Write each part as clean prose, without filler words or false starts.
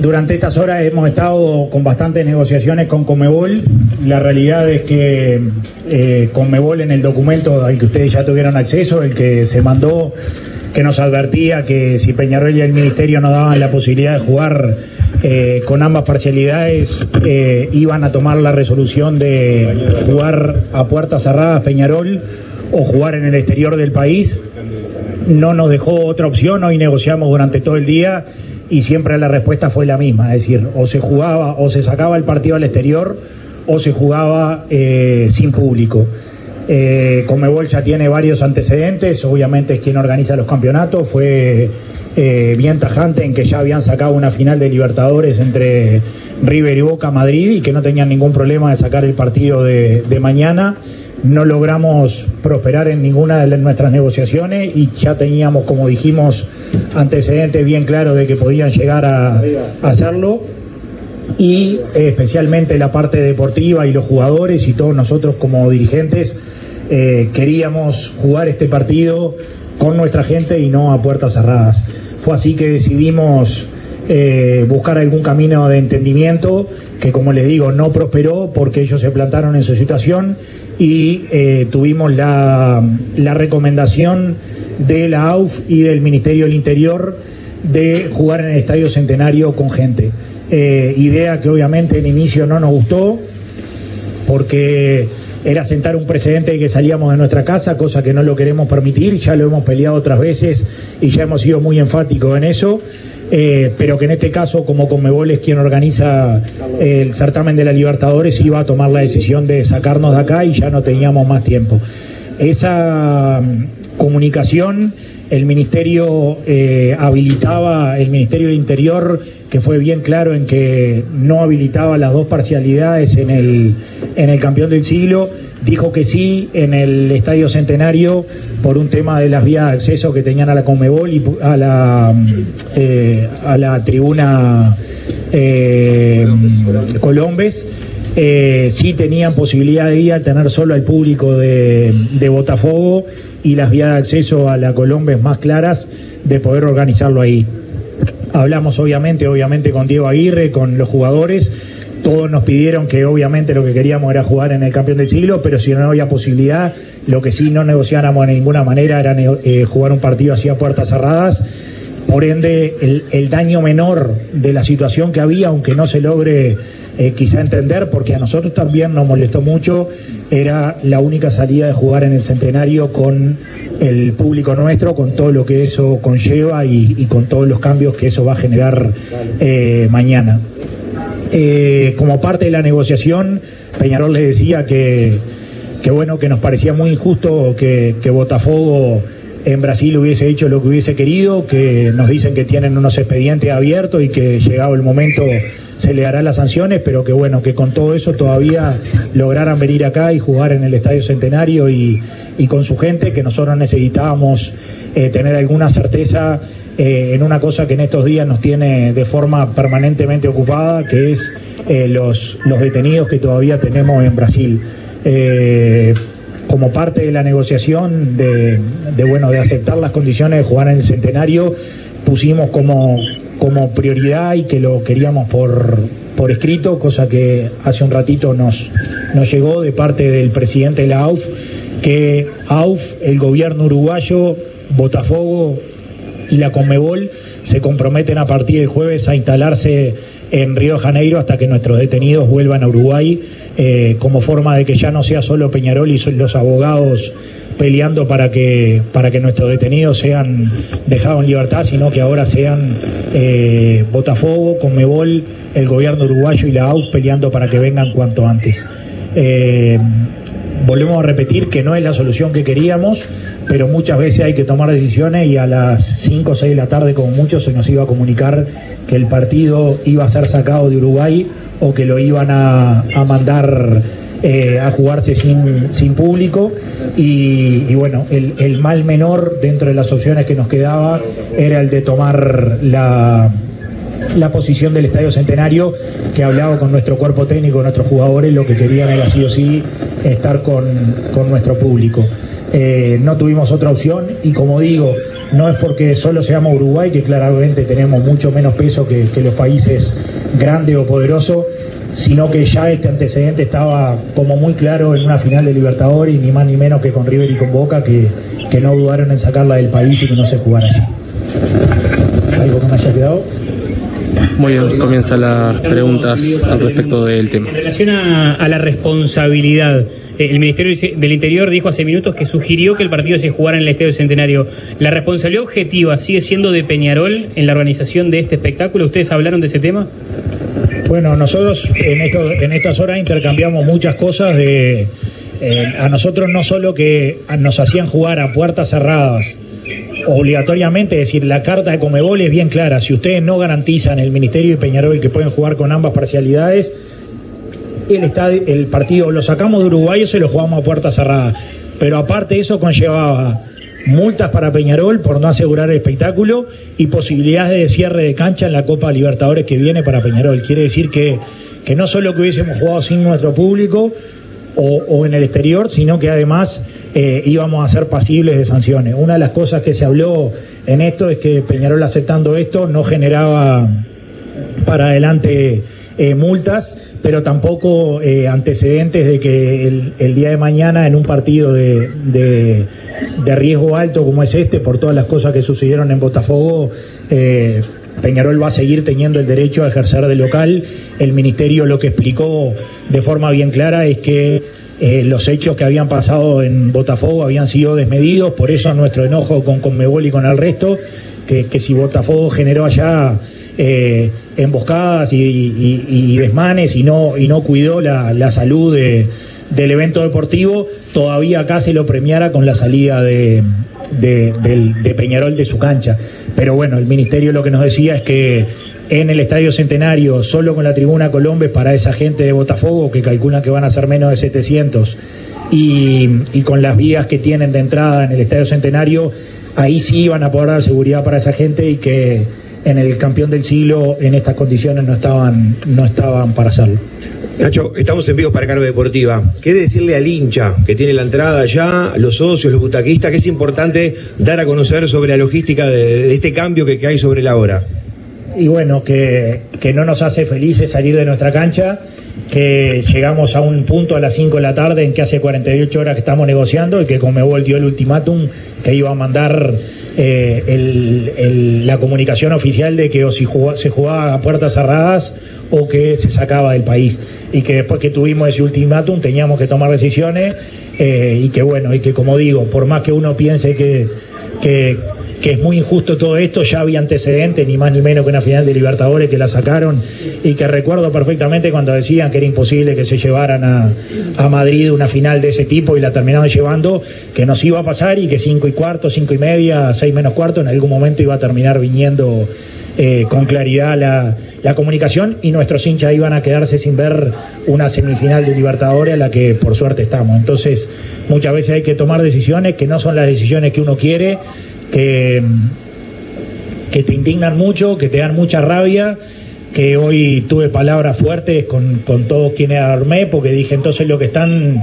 Durante estas horas hemos estado con bastantes negociaciones con Conmebol. La realidad es que Conmebol, en el documento al que ustedes ya tuvieron acceso, el que se mandó, que nos advertía que si Peñarol y el Ministerio no daban la posibilidad de jugar con ambas parcialidades, iban a tomar la resolución de jugar a puertas cerradas Peñarol o jugar en el exterior del país. No nos dejó otra opción. Hoy negociamos durante todo el día y siempre la respuesta fue la misma, es decir, o se jugaba o se sacaba el partido al exterior o se jugaba sin público. Conmebol ya tiene varios antecedentes, obviamente es quien organiza los campeonatos, fue bien tajante en que ya habían sacado una final de Libertadores entre River y Boca Madrid y que no tenían ningún problema de sacar el partido de mañana. No logramos prosperar en ninguna de nuestras negociaciones y ya teníamos, como dijimos, antecedentes bien claros de que podían llegar a hacerlo, y especialmente la parte deportiva y los jugadores y todos nosotros como dirigentes queríamos jugar este partido con nuestra gente y no a puertas cerradas. Fue así que decidimos buscar algún camino de entendimiento que, como les digo, no prosperó porque ellos se plantaron en su situación y tuvimos la recomendación de la AUF y del Ministerio del Interior de jugar en el Estadio Centenario con gente. Idea que obviamente en inicio no nos gustó porque era sentar un precedente de que salíamos de nuestra casa, cosa que no lo queremos permitir, ya lo hemos peleado otras veces y ya hemos sido muy enfáticos en eso. Pero que en este caso, como Conmebol es quien organiza el certamen de la Libertadores, iba a tomar la decisión de sacarnos de acá y ya no teníamos más tiempo. Esa comunicación, el Ministerio habilitaba, el Ministerio del Interior, que fue bien claro en que no habilitaba las dos parcialidades en el campeón del siglo, dijo que sí en el Estadio Centenario por un tema de las vías de acceso que tenían a la Conmebol y a la tribuna Colombes. Sí tenían posibilidad de ir al tener solo al público de Botafogo y las vías de acceso a la Colombes más claras de poder organizarlo ahí. Hablamos obviamente con Diego Aguirre, con los jugadores. Todos nos pidieron que obviamente lo que queríamos era jugar en el campeón del siglo, pero si no había posibilidad, lo que sí no negociáramos de ninguna manera era jugar un partido así a puertas cerradas. Por ende, el daño menor de la situación que había, aunque no se logre quizá entender, porque a nosotros también nos molestó mucho, era la única salida de jugar en el Centenario con el público nuestro, con todo lo que eso conlleva y con todos los cambios que eso va a generar mañana. Como parte de la negociación, Peñarol les decía que bueno, que nos parecía muy injusto que Botafogo en Brasil hubiese hecho lo que hubiese querido, que nos dicen que tienen unos expedientes abiertos y que llegado el momento se le harán las sanciones, pero que bueno, que con todo eso todavía lograran venir acá y jugar en el Estadio Centenario y con su gente, que nosotros necesitábamos tener alguna certeza en una cosa que en estos días nos tiene de forma permanentemente ocupada, que es los detenidos que todavía tenemos en Brasil. Como parte de la negociación de aceptar las condiciones de jugar en el Centenario, pusimos como prioridad y que lo queríamos por escrito, cosa que hace un ratito nos llegó de parte del presidente de la AUF, que AUF, el gobierno uruguayo, Botafogo y la Conmebol se comprometen a partir del jueves a instalarse en Río de Janeiro hasta que nuestros detenidos vuelvan a Uruguay, como forma de que ya no sea solo Peñarol y los abogados peleando para que nuestros detenidos sean dejados en libertad, sino que ahora sean Botafogo, Conmebol, el gobierno uruguayo y la AUF peleando para que vengan cuanto antes. Volvemos a repetir que no es la solución que queríamos, pero muchas veces hay que tomar decisiones y a las 5 o 6 de la tarde como mucho se nos iba a comunicar que el partido iba a ser sacado de Uruguay o que lo iban a mandar a jugarse sin público y bueno, el mal menor dentro de las opciones que nos quedaba era el de tomar la posición del Estadio Centenario, que hablaba con nuestro cuerpo técnico, nuestros jugadores, lo que querían era sí o sí estar con nuestro público. No tuvimos otra opción y, como digo, no es porque solo seamos Uruguay, que claramente tenemos mucho menos peso que los países grandes o poderosos, sino que ya este antecedente estaba como muy claro en una final de Libertadores, y ni más ni menos que con River y con Boca, que no dudaron en sacarla del país y que no se jugara allí. ¿Algo que me haya quedado? Muy bien, comienzan las preguntas al respecto del tema. En relación a la responsabilidad, el Ministerio del Interior dijo hace minutos que sugirió que el partido se jugara en el Estadio Centenario. ¿La responsabilidad objetiva sigue siendo de Peñarol en la organización de este espectáculo? ¿Ustedes hablaron de ese tema? Bueno, nosotros en estas horas intercambiamos muchas cosas. A nosotros no solo que nos hacían jugar a puertas cerradas obligatoriamente, es decir, la carta de Conmebol es bien clara: si ustedes no garantizan, el Ministerio y Peñarol, que pueden jugar con ambas parcialidades, el partido lo sacamos de Uruguay o se lo jugamos a puerta cerrada. Pero aparte de eso conllevaba multas para Peñarol por no asegurar el espectáculo y posibilidades de cierre de cancha en la Copa Libertadores que viene para Peñarol. Quiere decir que no solo que hubiésemos jugado sin nuestro público o en el exterior, sino que además íbamos a ser pasibles de sanciones. Una de las cosas que se habló en esto es que Peñarol, aceptando esto, no generaba para adelante multas, pero tampoco antecedentes de que el día de mañana, en un partido de riesgo alto como es este, por todas las cosas que sucedieron en Botafogo, Peñarol va a seguir teniendo el derecho a ejercer de local. El Ministerio lo que explicó de forma bien clara es que los hechos que habían pasado en Botafogo habían sido desmedidos, por eso nuestro enojo con Conmebol y con el resto, que si Botafogo generó allá emboscadas y desmanes y no cuidó la salud del evento deportivo, todavía acá se lo premiara con la salida de Peñarol de su cancha. Pero bueno, el Ministerio lo que nos decía es que en el Estadio Centenario, solo con la tribuna Colombes, para esa gente de Botafogo, que calculan que van a ser menos de 700, y con las vías que tienen de entrada en el Estadio Centenario, ahí sí iban a poder dar seguridad para esa gente, y que en el campeón del siglo en estas condiciones no estaban para hacerlo. Nacho, estamos en vivo para Carve Deportiva. ¿Qué decirle al hincha que tiene la entrada allá, los socios, los butaquistas, que es importante dar a conocer sobre la logística de este cambio que hay sobre la hora? Y bueno, que no nos hace felices salir de nuestra cancha, que llegamos a un punto a las 5 de la tarde en que hace 48 horas que estamos negociando, y que Conmebol dio el ultimátum que iba a mandar la comunicación oficial de que o si se jugaba a puertas cerradas o que se sacaba del país, y que después que tuvimos ese ultimátum teníamos que tomar decisiones, y que bueno, y que como digo, por más que uno piense que es muy injusto todo esto, ya había antecedentes, ni más ni menos que una final de Libertadores que la sacaron, y que recuerdo perfectamente cuando decían que era imposible que se llevaran a Madrid una final de ese tipo y la terminaban llevando, que nos iba a pasar, y que 5:15, 5:30, 6:45 en algún momento iba a terminar viniendo con claridad la comunicación, y nuestros hinchas iban a quedarse sin ver una semifinal de Libertadores a la que por suerte estamos. Entonces muchas veces hay que tomar decisiones que no son las decisiones que uno quiere, que te indignan mucho, que te dan mucha rabia, que hoy tuve palabras fuertes con todos quienes armé, porque dije, entonces lo que están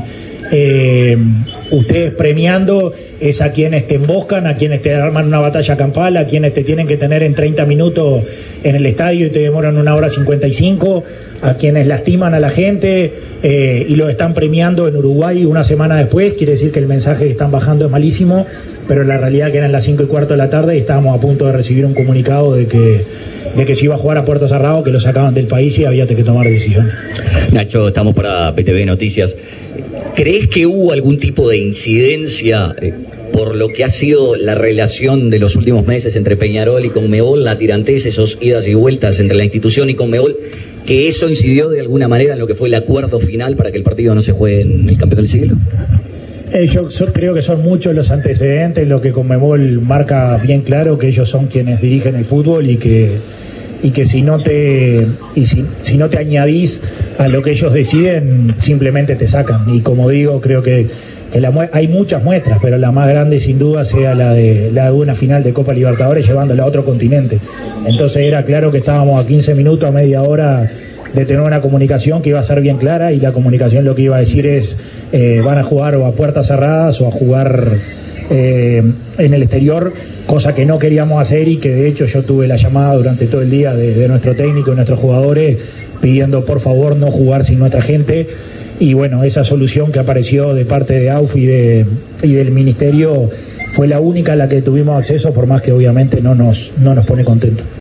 ustedes premiando es a quienes te emboscan, a quienes te arman una batalla campal, a quienes te tienen que tener en 30 minutos en el estadio y te demoran 1:55, a quienes lastiman a la gente, y lo están premiando en Uruguay una semana después. Quiere decir que el mensaje que están bajando es malísimo, pero la realidad que eran las 5:15 de la tarde y estábamos a punto de recibir un comunicado de que se iba a jugar a puerta cerrada, que lo sacaban del país y había que tomar decisiones. Nacho, estamos para PTV Noticias. ¿Crees que hubo algún tipo de incidencia por lo que ha sido la relación de los últimos meses entre Peñarol y Conmebol, la tirantez, esos idas y vueltas entre la institución y Conmebol, que eso incidió de alguna manera en lo que fue el acuerdo final para que el partido no se juegue en el campeón del siglo? Yo creo que son muchos los antecedentes, lo que Conmebol marca bien claro, que ellos son quienes dirigen el fútbol, y que si no te añadís a lo que ellos deciden, simplemente te sacan. Y como digo, creo que hay muchas muestras, pero la más grande sin duda sea la de una final de Copa Libertadores llevándola a otro continente. Entonces era claro que estábamos a 15 minutos, a media hora de tener una comunicación que iba a ser bien clara, y la comunicación lo que iba a decir es van a jugar o a puertas cerradas o a jugar en el exterior, cosa que no queríamos hacer y que de hecho yo tuve la llamada durante todo el día de nuestro técnico y nuestros jugadores pidiendo por favor no jugar sin nuestra gente. Y bueno, esa solución que apareció de parte de AUF y del Ministerio fue la única a la que tuvimos acceso, por más que obviamente no nos pone contentos.